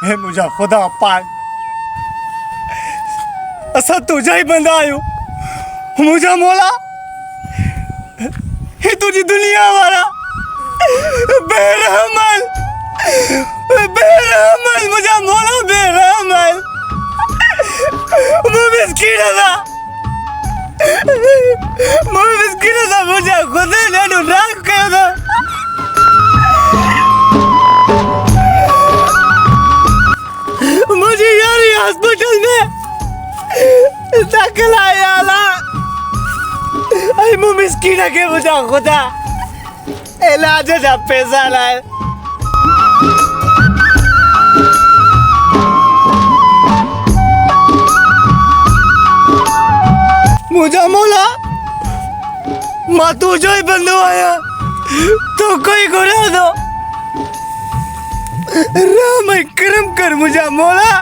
हे मुझा खुदा पाक असा तुझाही बंदा आयो मुझा मौला हे तुझी दुनिया वाला बेरहमल बेरहमल मुझा मौला बेरहमल मैं मिस्कीन था मुझे खुद ने राग कर दो मुझे यार हॉस्पिटल में दाखिल आया आई मु मिस्कीन के मुझे खुदा इलाज जा पैसा लाए मुझे मौला माँ तू जो ही बंदो आया तो कोई गुना दो राम करम कर मुझे मौला